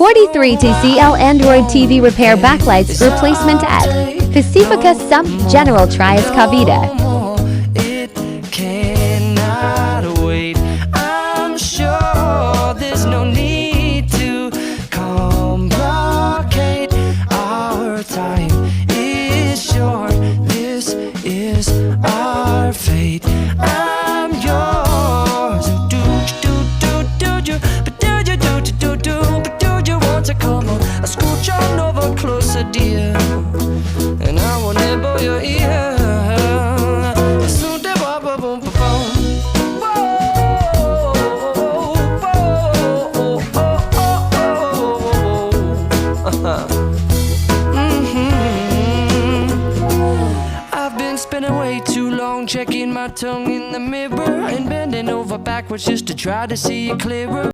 43 TCL Android TV repair backlights replacement at Pacifica Sump General Trias Cavite. It cannot wait. I'm sure there's no need to complicate. Our time is short. This is our fate. I'm yours. To come on, I scooch on over closer, dear, and I will nibble your ear. I've been spending way too long checking my tongue in the mirror and bending over backwards just to try to see it clearer.